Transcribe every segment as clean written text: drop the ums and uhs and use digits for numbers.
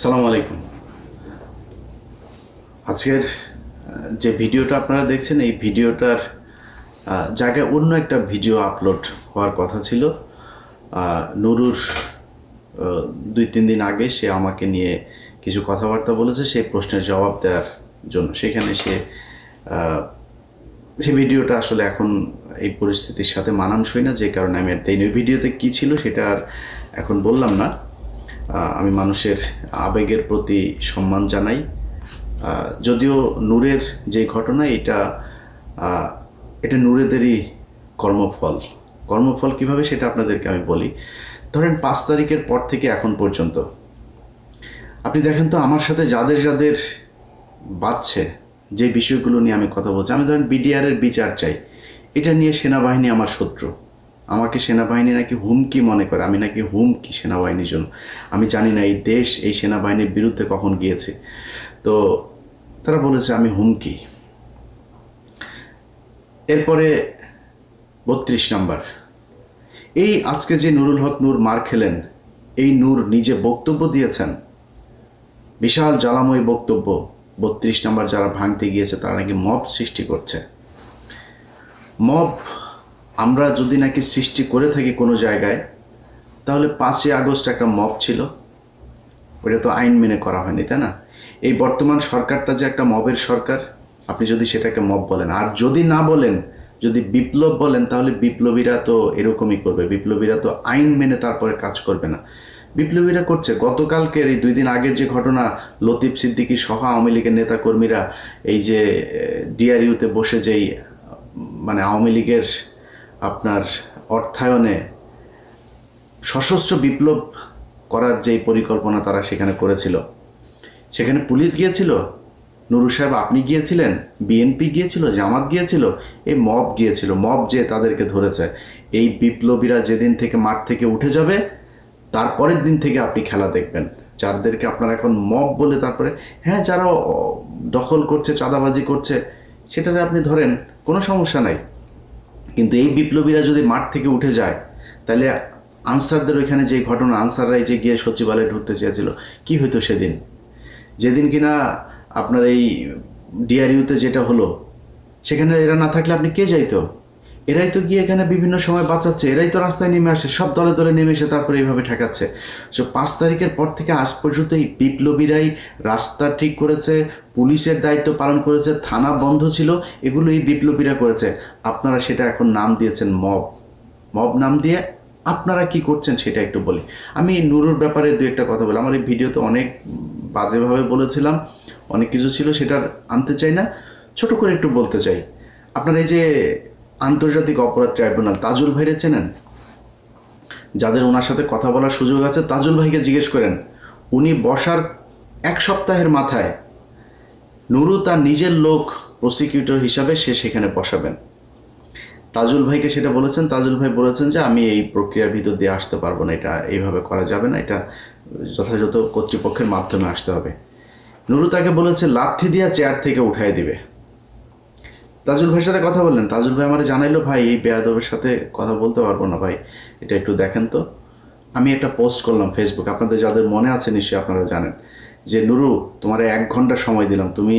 আসসালামু আলাইকুম। আজকের যে ভিডিওটা আপনারা দেখছেন এই ভিডিওটার জায়গায় অন্য একটা ভিডিও আপলোড হওয়ার কথা ছিল। নুরুর 2-3 দিন আগে সে আমাকে নিয়ে কিছু কথাবার্তা বলেছে সেই প্রশ্নের জবাব দেওয়ার জন্য। সেখানে সেই ভিডিওটা আসলে এখন এই পরিস্থিতির সাথে মানানসই না, যে কারণে আমি আর দেইনি। ওই ভিডিওতে কী ছিল সেটা আর এখন বললাম না। আমি মানুষের আবেগের প্রতি সম্মান জানাই। যদিও নূরের যে ঘটনা এটা নূরেদেরই কর্মফল কিভাবে সেটা আপনাদেরকে আমি বলি। ধরেন 5 তারিখের পর থেকে এখন পর্যন্ত আপনি দেখেন তো আমার সাথে যাদের যাদের বাঁচছে, যে বিষয়গুলো নিয়ে আমি কথা বলছি, আমি ধরেন বিডিআরের বিচার চাই, এটা নিয়ে সেনাবাহিনী আমার শত্রু। আমাকে সেনাবাহিনী নাকি হুমকি মনে করে, আমি নাকি হুমকি সেনাবাহিনীর জন্য। আমি জানি না এই দেশ এই সেনাবাহিনীর বিরুদ্ধে কখন গিয়েছে, তো তারা বলেছে আমি হুমকি। এরপরে 32 নম্বর, এই আজকে যে নুরুল হক নূর মার খেলেন, এই নূর নিজে বক্তব্য দিয়েছেন, বিশাল জ্বালাময় বক্তব্য। 32 নম্বর যারা ভাঙতে গিয়েছে তারা নাকি মব সৃষ্টি করছে। মব আমরা যদি নাকি সৃষ্টি করে থাকি কোনো জায়গায়, তাহলে 5ই আগস্ট একটা মব ছিল, ওটা তো আইন মেনে করা হয়নি, তাই না? এই বর্তমান সরকারটা যে একটা মবের সরকার, আপনি যদি সেটাকে মব বলেন, আর যদি না বলেন, যদি বিপ্লব বলেন, তাহলে বিপ্লবীরা তো এরকমই করবে। বিপ্লবীরা তো আইন মেনে তারপরে কাজ করবে না। বিপ্লবীরা করছে। গতকালকের এই 2 দিন আগের যে ঘটনা, লতিফ সিদ্দিকী সহ আওয়ামী লীগের নেতাকর্মীরা এই যে ডিআরইউতে বসে যেই আওয়ামী লীগের আপনার অর্থায়নে সশস্ত্র বিপ্লব করার যেই পরিকল্পনা তারা সেখানে করেছিল, সেখানে পুলিশ গিয়েছিল, নুরু সাহেব আপনি গিয়েছিলেন, বিএনপি গিয়েছিল, জামাত গিয়েছিল, এই মব গিয়েছিল। মব যে তাদেরকে ধরেছে। এই বিপ্লবীরা যেদিন থেকে মাঠ থেকে উঠে যাবে, তারপরের দিন থেকে আপনি খেলা দেখবেন। যাদেরকে আপনারা এখন মব বলে, তারপরে হ্যাঁ যারা দখল করছে, চাঁদাবাজি করছে, সেটাতে আপনি ধরেন কোনো সমস্যা নাই, কিন্তু এই বিপ্লবীরা যদি মাঠ থেকে উঠে যায়, তাহলে আনসারদের ওইখানে যে ঘটনা, আনসাররাই যে গিয়ে সচিবালয়ে ঢুকতে চেয়েছিল, কি হইতো সেদিন? যেদিন কিনা আপনার এই ডিআরইউতে যেটা হলো, সেখানে এরা না থাকলে আপনি কে যাইতো? এরাই তো গিয়ে এখানে বিভিন্ন সময় বাঁচাচ্ছে, এরাই তো রাস্তায় নেমে আসে, সব দলে দলে নেমে এসে তারপরে এইভাবে ঠেকাচ্ছে। সো 5 তারিখের পর থেকে আজ পর্যন্ত এই বিপ্লবীরাই রাস্তা ঠিক করেছে, পুলিশের দায়িত্ব পালন করেছে, থানা বন্ধ ছিল, এগুলো এই বিপ্লবীরা করেছে। আপনারা সেটা এখন নাম দিয়েছেন মব নাম দিয়ে আপনারা কি করছেন সেটা একটু বলি। আমি নুরুর ব্যাপারে 2-একটা কথা বলি। আমার এই ভিডিওতে অনেক বাজেভাবে বলেছিলাম, অনেক কিছু ছিল, সেটা আনতে চাই না, ছোট করে একটু বলতে চাই। আপনার এই যে আন্তর্জাতিক অপরাধ ট্রাইব্যুনাল, তাজুল ভাইরে চেনেন? যাদের ওনার সাথে কথা বলার সুযোগ আছে, তাজুল ভাইকে জিজ্ঞেস করেন। উনি বসার 1 সপ্তাহের মাথায় নুরু তার নিজের লোক প্রসিকিউটর হিসাবে সে সেখানে বসাবেন। তাজুল ভাইকে সেটা বলেছেন। তাজুল ভাই বলেছেন যে আমি এই প্রক্রিয়ার ভিতর দিয়ে আসতে পারবো না, এটা এইভাবে করা যাবে না, এটা যথাযথ কর্তৃপক্ষের মাধ্যমে আসতে হবে। নুরু তাকে বলেছে লাথি দিয়া চেয়ার থেকে উঠাই দিবে। তাজুল ভাইয়ের সাথে কথা বললেন, তাজুল ভাই আমার জানাইলো, ভাই এই বেয়াদবের সাথে কথা বলতে পারবো না ভাই, এটা একটু দেখেন তো। আমি একটা পোস্ট করলাম ফেসবুক, আপনাদের যাদের মনে আছে নিশ্চয়ই আপনারা জানেন, যে নুরু তোমার 1 ঘন্টা সময় দিলাম, তুমি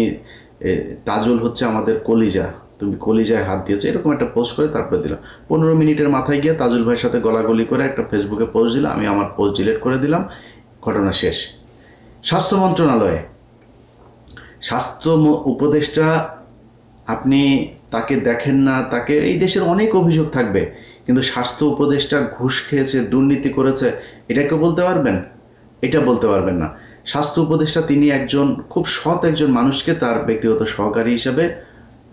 তাজুল হচ্ছে আমাদের কলিজা, তুমি কলিজায় হাত দিয়েছো, এরকম একটা পোস্ট করে তারপরে দিলাম। 15 মিনিটের মাথায় গিয়ে তাজুল ভাইয়ের সাথে গলাগলি করে একটা ফেসবুকে পোস্ট দিলাম, আমি আমার পোস্ট ডিলিট করে দিলাম, ঘটনা শেষ। স্বাস্থ্য মন্ত্রণালয়ে স্বাস্থ্য উপদেষ্টা, আপনি তাকে দেখেন না, তাকে, এই দেশের অনেক অভিযোগ থাকবে, কিন্তু স্বাস্থ্য উপদেষ্টা ঘুষ খেয়েছে, দুর্নীতি করেছে, এটাকে বলতে পারবেন? এটা বলতে পারবেন না। স্বাস্থ্য উপদেষ্টা তিনি একজন খুব সৎ একজন মানুষকে তার ব্যক্তিগত সহকারী হিসেবে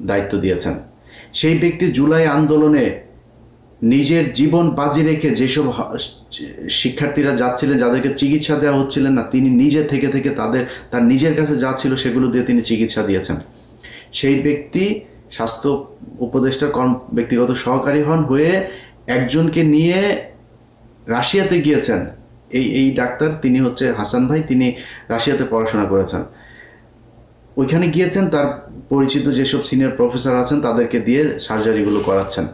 দায়িত্ব দিয়েছেন। সেই ব্যক্তি জুলাই আন্দোলনে নিজের জীবন বাজি রেখে যেসব শিক্ষার্থীরা যাচ্ছিলেন, যাদেরকে চিকিৎসা দেওয়া হচ্ছিলেন না, তিনি নিজে থেকে তার নিজের কাছে যা ছিল সেগুলো দিয়ে তিনি চিকিৎসা দিয়েছেন। সেই ব্যক্তি স্বাস্থ্য উপদেষ্টার ব্যক্তিগত সহকারী হয়ে একজনকে নিয়ে রাশিয়াতে গিয়েছেন। এই ডাক্তার, তিনি হচ্ছে হাসান ভাই, তিনি রাশিয়াতে পড়াশোনা করেছেন। ওইখানে গিয়েছেন, তার পরিচিত যেসব সিনিয়র প্রফেসর আছেন তাদেরকে দিয়ে সার্জারিগুলো করাচ্ছেন।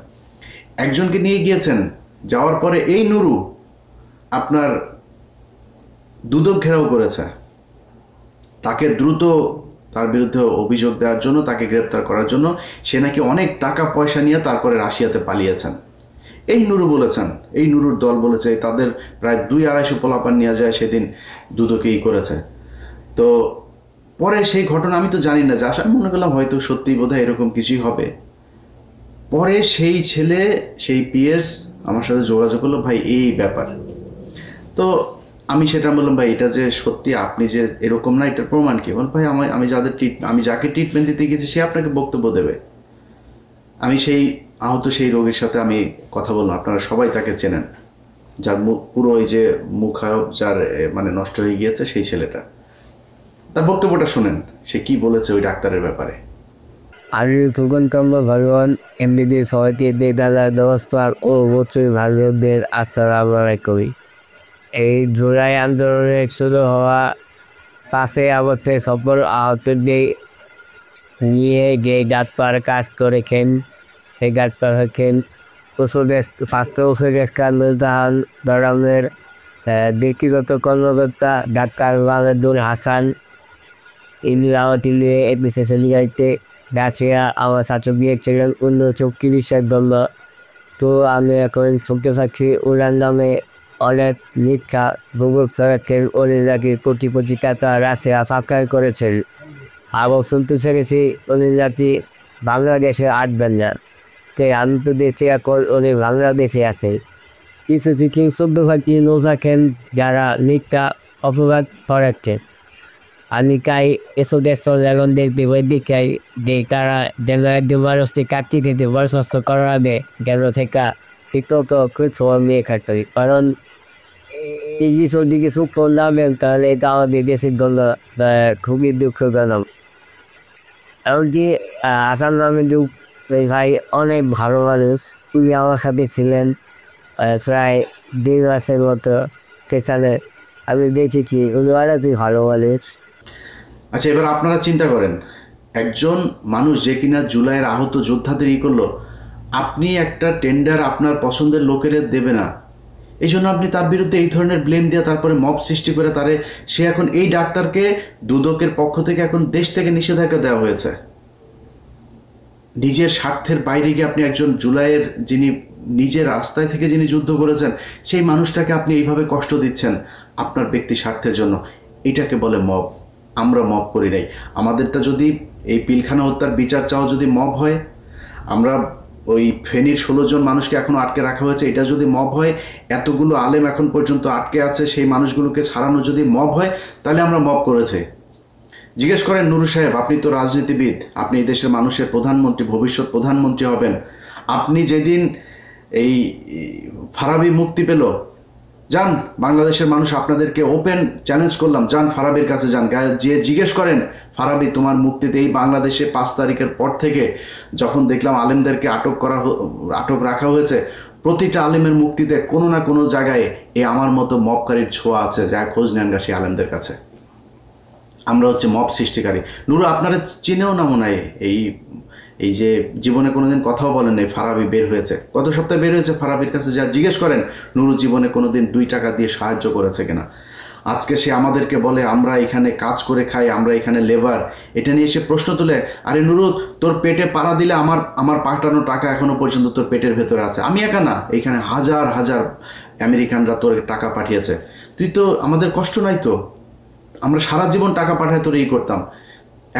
একজনকে নিয়ে গিয়েছেন, যাওয়ার পরে এই নুরু আপনার দুদক ঘেরাও করেছে। তাকে দ্রুত তার বিরুদ্ধে অভিযোগ দেওয়ার জন্য, তাকে গ্রেপ্তার করার জন্য সে নাকি অনেক টাকা পয়সা নিয়ে তারপরে রাশিয়াতে পালিয়েছেন। এই নুরু বলেছেন, এই নুরুর দল বলেছে তাদের প্রায় 200-250 পোলাপান নিয়ে যায় সেদিন দুদকেই করেছে। তো পরে সেই ঘটনা আমি তো জানি না, যে আশা মনে করলাম হয়তো সত্যি বোধহয় এরকম কিছুই হবে। পরে সেই ছেলে, সেই পিএস আমার সাথে যোগাযোগ করলো, ভাই এই ব্যাপার। তো আমি সেটা বললাম, ভাই এটা যে সত্যি আপনি যে এরকম না, এটার প্রমাণ কি? বল ভাই আমি যাকে ট্রিটমেন্ট দিতে গেছি সে আপনাকে বক্তব্য দেবে। আমি সেই আহত সেই রোগীর সাথে আমি কথা বললাম, আপনারা সবাই তাকে চেনেন, যার পুরো ওই যে মুখায়ব যার মানে নষ্ট হয়ে গিয়েছে, সেই ছেলেটা। তার বক্তব্যটা শোনেন, সে কি বলেছে ওই ডাক্তারের ব্যাপারে। আমি তখন ভগবান এমনিতে সবাইকে দেখার ব্যবস্থার ও অবশ্যই ভারতীয়দের আশ্রয় করি। এই জুলাই আন্দোলনের শুরু হওয়া 5 আগস্টে সফল আহতদের নিয়ে যে ডাক্তার কাজ করেছেন, সেই ডাক্তার হচ্ছেন স্বাস্থ্য উপদেষ্টা মিজানুর রহমানের ব্যক্তিগত কর্মকর্তা ডাক্তার ওয়াহিদুল হাসান। ইনি তিনি এপিসেশন গাইতে রাশিয়া আমার ছাত্র গিয়েছিলেন 1934 জন্য। তো আমি এখন শুনতে পাচ্ছি ওনার নামে অনেক মিথ্যা গুজব ছড়াচ্ছেন, উনি নাকি কোটি কোটি টাকা রাশিয়া সরকার করেছেন। আবার শুনতে পেরেছি উনি নাকি বাংলাদেশে আসবেন না, তাই আমি তো দেখছি এখন উনি বাংলাদেশে আছে। কিছু কিছু সভ্যসাচী নৌসাখেন যারা মিথ্যা অপরাধ ছড়াচ্ছেন। আমি চাই এসব দেশের লেখনদের বিবেদিকাই যে তারা যেন একজন মানুষকে কাটতে দিতে বরখাস্ত করাবে, যেন থেকে ঠিকমতো খুব সময় নিয়ে খাটতে হবে। কারণ এই কিছু দিকে সুখ করলামেন তাহলে এটা আমাদের দেশের জন্য খুবই দুঃখজনক। এমনকি আসাম নামে ভাই অনেক ভালো মানুষ, উনি আমার সাথে ছিলেন প্রায় 1.5 মাসের মতো সেখানে। আমি দেখেছি উনি অনেকই ভালো মানুষ। আচ্ছা, এবার আপনারা চিন্তা করেন, একজন মানুষ যে কিনা জুলাইয়ের আহত যোদ্ধাদের করলো, আপনি একটা টেন্ডার আপনার পছন্দের লোকের দেবে না, এই জন্য আপনি তার বিরুদ্ধে এই ধরনের ব্লেম দিয়ে তারপরে মব সৃষ্টি করে সে এখন এই ডাক্তারকে দুদকের পক্ষ থেকে এখন দেশ থেকে নিষেধাজ্ঞা দেওয়া হয়েছে। নিজের স্বার্থের বাইরে গিয়ে আপনি একজন জুলাইয়ের যিনি নিজের রাস্তায় থেকে যিনি যুদ্ধ করেছেন সেই মানুষটাকে আপনি এইভাবে কষ্ট দিচ্ছেন আপনার ব্যক্তি স্বার্থের জন্য। এটাকে বলে মব। আমরা মব করি নাই। আমাদেরটা যদি এই পিলখানা হত্যার বিচার চাও যদি মব হয়, আমরা ওই ফেনীর 16 জন মানুষকে এখনও আটকে রাখা হয়েছে, এটা যদি মব হয়, এতগুলো আলেম এখন পর্যন্ত আটকে আছে, সেই মানুষগুলোকে ছাড়ানো যদি মব হয়, তাহলে আমরা মব করেছে। জিজ্ঞেস করেন নুরু সাহেব, আপনি তো রাজনীতিবিদ, আপনি এই দেশের মানুষের প্রধানমন্ত্রী, ভবিষ্যৎ প্রধানমন্ত্রী হবেন। আপনি যেদিন এই ফারাবি মুক্তি পেল, যান বাংলাদেশের মানুষ আপনাদেরকে ওপেন চ্যালেঞ্জ করলাম, যান ফারাবির কাছে যান, যে জিজ্ঞেস করেন ফারাবি তোমার মুক্তিতে এই বাংলাদেশে 5 তারিখের পর থেকে যখন দেখলাম আলেমদেরকে আটক রাখা হয়েছে, প্রতিটা আলেমের মুক্তিতে কোনো না কোনো জায়গায় এই আমার মতো মবকারীর ছোঁয়া আছে, যা খোঁজ নেন গা সেই আলেমদের কাছে। আমরা হচ্ছে মব সৃষ্টিকারী। নুরু আপনারা চিনেও না মনে হয়, এই যে জীবনে কোনোদিন কথাও বলেন নাই ফারাবি বের হয়েছে, গত সপ্তাহে বের হয়েছে। ফারাবির কাছে যা জিজ্ঞেস করেন নুরু জীবনে কোনোদিন 2 টাকা দিয়ে সাহায্য করেছে কিনা। আজকে সে আমাদেরকে বলে আমরা এখানে কাজ করে খাই, আমরা এখানে লেবার, এটা নিয়ে সে প্রশ্ন তুলে, আরে নুরু তোর পেটে পাড়া দিলে আমার পাঠানো টাকা এখনো পর্যন্ত তোর পেটের ভেতরে আছে। আমি একা না, এইখানে হাজার হাজার আমেরিকানরা তোর টাকা পাঠিয়েছে, তুই তো আমাদের কষ্ট নাই তো, আমরা সারা জীবন টাকা পাঠায় তোর এই করতাম।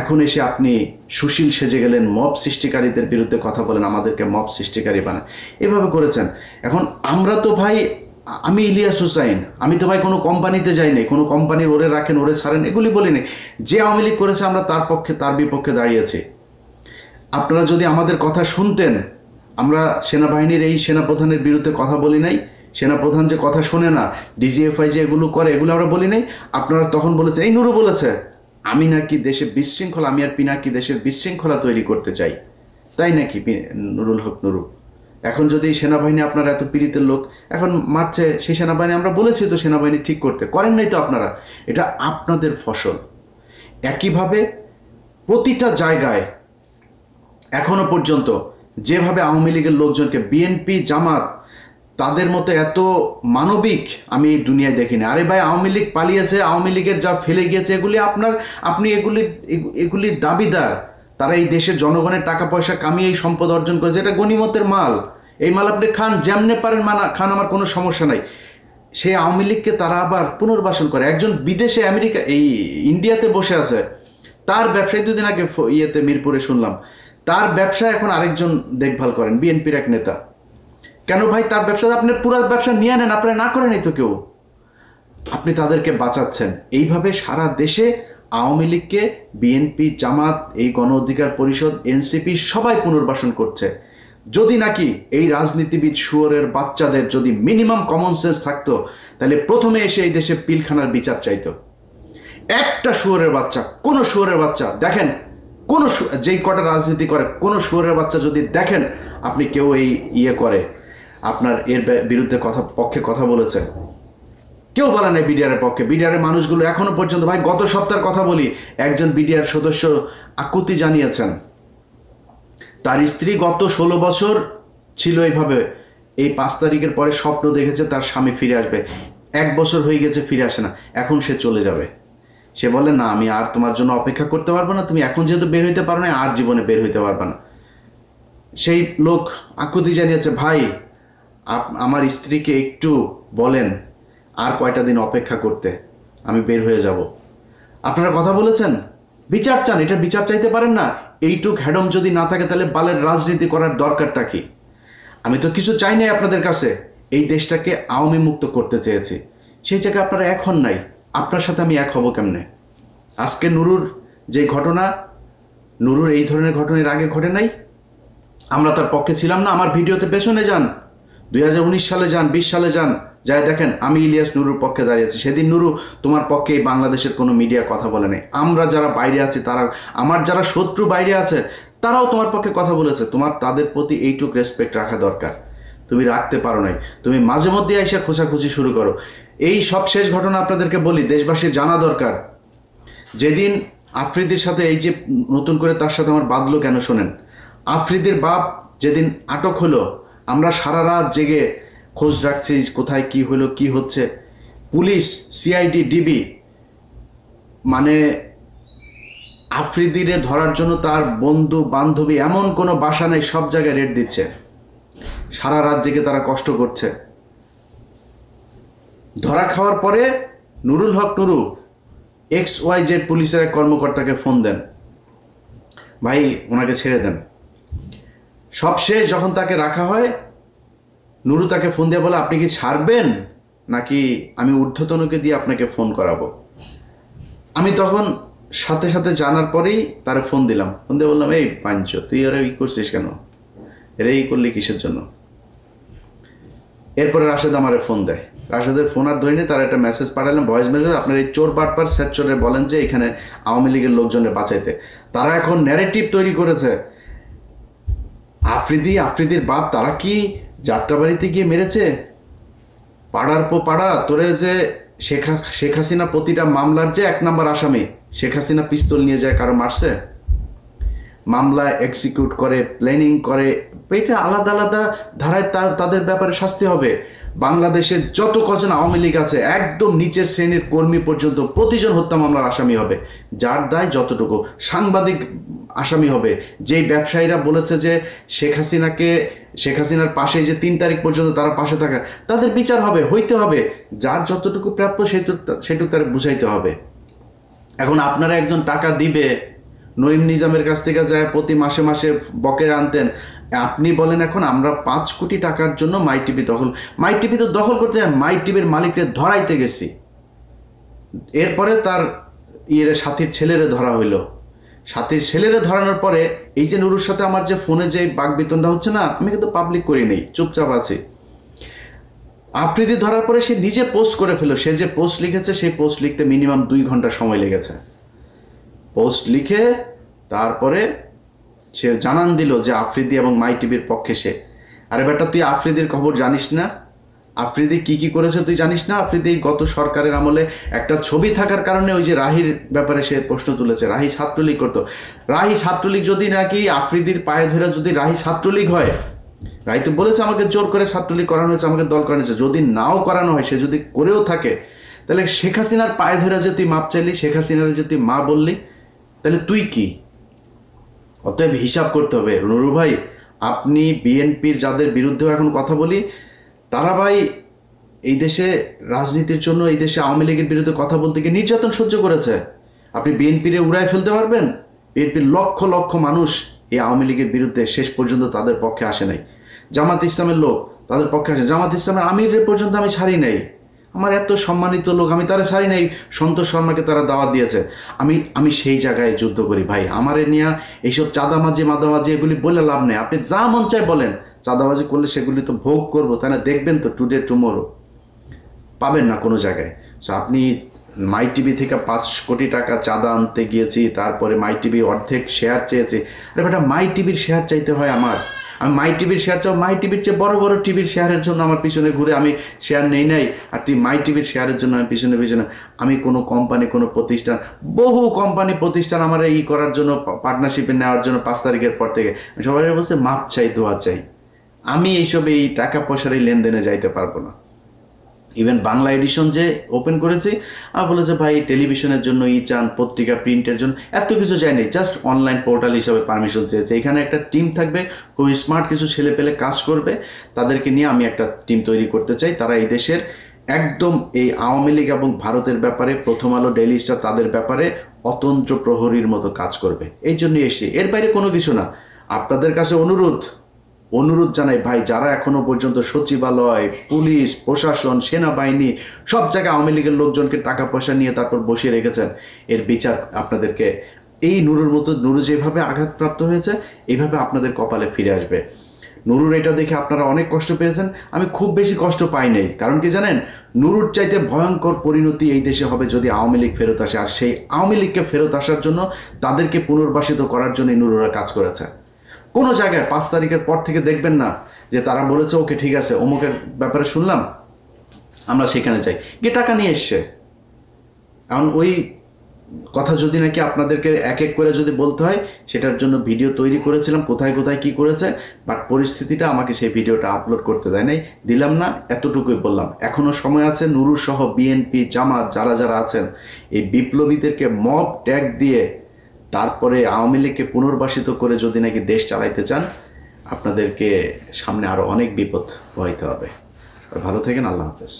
এখন এসে আপনি সুশীল সেজে গেলেন, মব সৃষ্টিকারীদের বিরুদ্ধে কথা বলেন, আমাদেরকে মব সৃষ্টিকারী বানান, এভাবে করেছেন। এখন আমরা তো ভাই, আমি ইলিয়াস হুসাইন, আমি তো ভাই কোনো কোম্পানিতে যাইনি, কোনো কোম্পানির ওরে রাখেন ওরে ছাড়েন এগুলি বলিনি। যে আওয়ামী লীগ করেছে আমরা তার পক্ষে তার বিপক্ষে দাঁড়িয়েছি। আপনারা যদি আমাদের কথা শুনতেন, আমরা সেনাবাহিনীর এই সেনাপ্রধানের বিরুদ্ধে কথা বলি নাই, সেনাপ্রধান যে কথা শোনে না, ডিজিএফআই যে এগুলো করে এগুলো আমরা বলি নাই। আপনারা তখন বলেছেন, এই নুরু বলেছে আমি নাকি দেশে বিশৃঙ্খলা, আমি আর পিনাকি দেশের বিশৃঙ্খলা তৈরি করতে চাই, তাই নাকি নুরুল হক নুরু? এখন যদি সেনাবাহিনী আপনারা এত পীড়িতের লোক এখন মারছে, সেই সেনাবাহিনী আমরা বলেছি তো সেনাবাহিনী ঠিক করতে, করেন নাই তো আপনারা, এটা আপনাদের ফসল। একইভাবে প্রতিটা জায়গায় এখনো পর্যন্ত যেভাবে আওয়ামী লীগের লোকজনকে বিএনপি জামাত তাদের মতো এত মানবিক আমি এই দুনিয়ায় দেখিনি। আরে ভাই, আওয়ামী লীগ পালিয়েছে, আওয়ামী লীগের যা ফেলে গিয়েছে এগুলি আপনি এগুলির দাবিদার। তারা এই দেশের জনগণের টাকা পয়সা কামিয়ে এই সম্পদ অর্জন করেছে, এটা গনিমতের মাল। এই মাল আপনি খান, যেমনে পারেন খান, আমার কোনো সমস্যা নাই। সেই আওয়ামী লীগকে তারা আবার পুনর্বাসন করে। একজন বিদেশে ইন্ডিয়াতে বসে আছে, তার ব্যবসায় দুদিন আগে মিরপুরে শুনলাম, তার ব্যবসা এখন আরেকজন দেখভাল করেন, বিএনপির এক নেতা। কেন ভাই? তার ব্যবসা আপনার পুরো ব্যবসা নিয়ে নেন, আপনারা না করেন তো কেউ, আপনি তাদেরকে বাঁচাচ্ছেন। এইভাবে সারা দেশে আওয়ামী লীগকে বিএনপি, জামাত, এই গণ অধিকার পরিষদ, এনসিপি সবাই পুনর্বাসন করছে। যদি নাকি এই রাজনীতিবিদ শুয়োরের বাচ্চাদের যদি মিনিমাম কমন সেন্স থাকতো, তাহলে প্রথমে এসে এই দেশে পিলখানার বিচার চাইতো। একটা শুয়োরের বাচ্চা, কোনো শুয়োরের বাচ্চা দেখেন, কোনো যেই কটা রাজনীতি করে, কোনো শুয়োরের বাচ্চা যদি দেখেন আপনি কেউ এই করে আপনার এর বিরুদ্ধে পক্ষে কথা বলেছে, কেউ বলে নাই বিডিআরের পক্ষে। বিডিআরের মানুষগুলো এখনো পর্যন্ত, ভাই গত সপ্তাহের কথা বলি, একজন বিডিআর সদস্য আকুতি জানিয়েছেন তার স্ত্রী গত 16 বছর ছিল এইভাবে, এই 5 তারিখের পরে স্বপ্ন দেখেছে তার স্বামী ফিরে আসবে। 1 বছর হয়ে গেছে, ফিরে আসে না, এখন সে চলে যাবে। সে বলে, না আমি আর তোমার জন্য অপেক্ষা করতে পারবো না, তুমি এখন যেহেতু বের হইতে পারো না, আর জীবনে বের হইতে পারবে না। সেই লোক আকুতি জানিয়েছে, ভাই আমার স্ত্রীকে একটু বলেন আর কয়টা দিন অপেক্ষা করতে, আমি বের হয়ে যাব। আপনারা কথা বলেছেন, বিচার চান, এটা বিচার চাইতে পারেন না? এইটুক হ্যাডম যদি না থাকে তাহলে বালের রাজনীতি করার দরকারটা কি? আমি তো কিছু চাই নাই আপনাদের কাছে, এই দেশটাকে আওয়ামী মুক্ত করতে চেয়েছি, সেই জায়গায় আপনারা এখন নাই। আপনার সাথে আমি এক হব কেমনে? আজকে নুরুর যে ঘটনা, নুরুর এই ধরনের ঘটনা এর আগে ঘটে নাই, আমরা তার পক্ষে ছিলাম না। আমার ভিডিওতে পেছনে যান, 2019 সালে যান, 20 সালে যান, যাই দেখেন আমি ইলিয়াস নুরুর পক্ষে দাঁড়িয়েছি। সেদিন নুরু তোমার পক্ষে এই বাংলাদেশের কোনো মিডিয়া কথা বলে নাই। আমরা যারা বাইরে আছি, তারা, আমার যারা শত্রু বাইরে আছে, তারাও তোমার পক্ষে কথা বলেছে। তোমার তাদের প্রতি এইটুক রেসপেক্ট রাখা দরকার, তুমি রাখতে পারো নাই। তুমি মাঝে মধ্যে এসে খোঁচাখুচি শুরু করো। এই সব শেষ ঘটনা আপনাদেরকে বলি, দেশবাসীর জানা দরকার। যেদিন আফ্রিদির সাথে এই যে নতুন করে তার সাথে আমার বাঁধলো কেন শোনেন, আফ্রিদির বাপ যেদিন আটক হলো, আমরা সারা রাত জেগে খোঁজ রাখছি কোথায় কি হলো, কি হচ্ছে। পুলিশ, সিআইডি, ডিবি, মানে আফ্রিদিরে ধরার জন্য তার বন্ধু বান্ধবী এমন কোনো বাসা নেই, সব জায়গায় রেড দিচ্ছে। সারা রাত জেগে তারা কষ্ট করছে। ধরা খাওয়ার পরে নুরুল হক নুরু XYZ পুলিশের এক কর্মকর্তাকে ফোন দেন, ভাই ওনাকে ছেড়ে দেন। সবশেষ যখন তাকে রাখা হয়, নুরু তাকে ফোন দিয়ে বলে, আপনি কি ছাড়বেন নাকি আমি ঊর্ধ্বতনকে দিয়ে আপনাকে ফোন করাবো? আমি তখন সাথে সাথে জানার পরেই তারে ফোন দিলাম। ফোন দিয়ে বললাম, এই পাঞ্চ, তুই এরা ই করছিস কেন, এরা ই করলি কিসের জন্য? এরপরে রাশেদ আমারে ফোন দেয়। রাশেদের ফোন আর ধরিনি, তার একটা মেসেজ পাঠালাম, ভয়েস মেসেজ, আপনার এই চোর বাটপার স্যাচরে বলেন যে এখানে আওয়ামী লীগের লোকজনের বাঁচাইতে। তারা এখন ন্যারেটিভ তৈরি করেছে, আফ্রিদির বাপ তারা কি যাত্রাবাড়িতে গিয়ে মেরেছে, পাড়ার পো পাড়া, তোরে যে শেখ হাসিনা প্রতিটা মামলার যে 1 নম্বর আসামি, শেখ হাসিনা পিস্তল নিয়ে যায় কারো মারছে, মামলা এক্সিকিউট করে, প্ল্যানিং করে, এটা আলাদা আলাদা ধারায় তাদের ব্যাপারে শাস্তি হবে। বাংলাদেশের যত কজন আওয়ামী লীগ আছে, একদম নিচের শ্রেণীর কর্মী পর্যন্ত প্রতিজন হত্যা মামলার আসামি হবে, যার দায় যতটুকু। সাংবাদিক আসামি হবে, যেই ব্যবসায়ীরা বলেছে যে শেখ হাসিনার পাশে যে 3 তারিখ পর্যন্ত তারা পাশে থাকা, তাদের বিচার হবে, হইতে হবে। যার যতটুকু প্রাপ্য সেটুকু তার বুঝাইতে হবে। এখন আপনারা একজন টাকা দিবে, নঈম নিজামের কাছ থেকে যায় প্রতি মাসে মাসে বকেয়া আনতেন, আপনি বলেন এখন আমরা 5 কোটি টাকার জন্য মাই টিভি তো দখল করতে যান, মাই টিভির মালিকরে ধরাইতে গেছি। এরপরে তার সাথীর ছেলেরে ধরা হইল। সাথীর ছেলেরে ধরানোর পরে এই যে নুরুর সাথে আমার যে ফোনে যে বাকবিতণ্ডা হচ্ছে না, আমি কিন্তু পাবলিক করি নেই, চুপচাপ আছি। আফ্রিদি ধরার পরে সে নিজে পোস্ট করে ফেলো। সে যে পোস্ট লিখেছে, সেই পোস্ট লিখতে মিনিমাম 2 ঘন্টা সময় লেগেছে। পোস্ট লিখে তারপরে সে জানান দিল যে আফ্রিদি এবং মাই টিভির পক্ষে সে। আরে বেটা, তুই আফ্রিদির খবর জানিস না? আফ্রিদি কি করেছে তুই জানিস না? আফ্রিদি গত সরকারের আমলে একটা ছবি থাকার কারণে ওই যে রাহির ব্যাপারে সে প্রশ্ন তুলেছে, রাহি ছাত্রলীগ করতো। রাহি ছাত্রলীগ যদি নাকি আফ্রিদির পায়ে ধরে যদি রাহি ছাত্রলীগ হয়, রায় তো বলেছে আমাকে জোর করে ছাত্রলীগ করানো হয়েছে, আমাকে দল করানো হয়েছে। যদি নাও করানো হয়, সে যদি করেও থাকে, তাহলে শেখ হাসিনার পায়ে ধরে যে তুই মাপ চাইলি, শেখ হাসিনার যে তুই মা বললি, তাহলে তুই কি? অতএব হিসাব করতে হবে নুরুল ভাই। আপনি বিএনপির যাদের বিরুদ্ধেও এখন কথা বলি, তারা ভাই এই দেশে রাজনীতির জন্য, এই দেশে আওয়ামী লীগের বিরুদ্ধে কথা বলতে গিয়ে নির্যাতন সহ্য করেছে। আপনি বিএনপিরে উড়ায় ফেলতে পারবেন? বিএনপির লক্ষ লক্ষ মানুষ এই আওয়ামী লীগের বিরুদ্ধে শেষ পর্যন্ত তাদের পক্ষে আসে নাই। জামাত ইসলামের লোক তাদের পক্ষে আসে, জামাত ইসলামের আমিরের পর্যন্ত আমি ছাড়ি নাই। আমার এত সম্মানিত লোক, আমি তারা ছাড়ি নাই। সন্তোষ শর্মাকে তারা দাওয়াত দিয়েছে। আমি সেই জায়গায় যুদ্ধ করি ভাই। আমারে নিয়ে এইসব চাঁদামাজি মাদামাজি এগুলি বলে লাভ নেই। আপনি যা মন চায় বলেন, চাঁদাবাজি করলে সেগুলি তো ভোগ করবো, তাই না? দেখবেন তো টুডে টুমোরো পাবেন না কোনো জায়গায়। সো আপনি মাই টিভি থেকে 5 কোটি টাকা চাঁদা আনতে গিয়েছি, তারপরে মাই টিভি অর্ধেক শেয়ার চেয়েছি। আরে বেটা, মাই টিভির শেয়ার চাইতে হয় আমার? আমি মাই টিভির শেয়ার চাও? মাই টিভির চেয়ে বড় বড় টিভির শেয়ারের জন্য আমার পিছনে ঘুরে আমি শেয়ার নেই নাই, আর তুই মাই টিভির শেয়ারের জন্য আমি পিছনে পিছনে। আমি কোনো কোম্পানি, কোনো প্রতিষ্ঠান, বহু কোম্পানি প্রতিষ্ঠান আমার ই করার জন্য, পার্টনারশিপে নেওয়ার জন্য 5 তারিখের পর থেকে সবাই বলছে মাপ চাই, দোয়া চাই। আমি এইসব এই টাকা পয়সার এই লেনদেনে যাইতে পারবো না। ইভেন বাংলা এডিশন যে ওপেন করেছি, বলেছে ভাই টেলিভিশনের জন্য চান, পত্রিকা প্রিন্টের জন্য এত কিছু চাইনি, জাস্ট অনলাইন পোর্টাল হিসাবে পারমিশন চেয়েছে। এখানে একটা টিম থাকবে, খুব স্মার্ট কিছু ছেলে পেলে কাজ করবে, তাদেরকে নিয়ে আমি একটা টিম তৈরি করতে চাই। তারা এই দেশের একদম এই আওয়ামী লীগ এবং ভারতের ব্যাপারে, প্রথম আলো, ডেইলি স্টার, তাদের ব্যাপারে অতন্ত্র প্রহরীর মতো কাজ করবে। এই জন্যই এসেছি, এর বাইরে কোনো কিছু না। আপনাদের কাছে অনুরোধ জানাই ভাই, যারা এখনো পর্যন্ত সচিবালয়, পুলিশ, প্রশাসন, সেনাবাহিনী সব জায়গায় আওয়ামী লীগের লোকজনকে টাকা পয়সা নিয়ে তারপর বসিয়ে রেখেছেন, এর বিচার আপনাদেরকে, এই নুরুর মতো, নুরু যেভাবে আঘাতপ্রাপ্ত হয়েছে এইভাবে আপনাদের কপালে ফিরে আসবে। নুরুর এটা দেখে আপনারা অনেক কষ্ট পেয়েছেন, আমি খুব বেশি কষ্ট পাই নাই। কারণ কি জানেন, নুরুর চাইতে ভয়ঙ্কর পরিণতি এই দেশে হবে যদি আওয়ামী লীগ ফেরত আসে। আর সেই আওয়ামী লীগকে ফেরত আসার জন্য, তাদেরকে পুনর্বাসিত করার জন্যই নুরুরা কাজ করেছে। কোনো জায়গায় 5 তারিখের পর থেকে দেখবেন না যে তারা বলেছে ওকে ঠিক আছে, অমুকের ব্যাপারে শুনলাম, আমরা সেখানে যাই, গিয়ে টাকা নিয়ে এসছে। এখন ওই কথা যদি নাকি আপনাদেরকে এক এক করে যদি বলতে হয়, সেটার জন্য ভিডিও তৈরি করেছিলাম, কোথায় কোথায় কি করেছে, বাট পরিস্থিতিটা আমাকে সেই ভিডিওটা আপলোড করতে দেয় নাই, দিলাম না, এতটুকুই বললাম। এখনও সময় আছে, নুরু সহ বিএনপি, জামাত যারা যারা আছেন, এই বিপ্লবীদেরকে মব ট্যাগ দিয়ে তারপরে আওয়ামী লীগকে পুনর্বাসিত করে যদি নাকি দেশ চালাইতে চান, আপনাদেরকে সামনে আরও অনেক বিপদ হইতে হবে। ভালো থাকেন, আল্লাহ হাফেজ।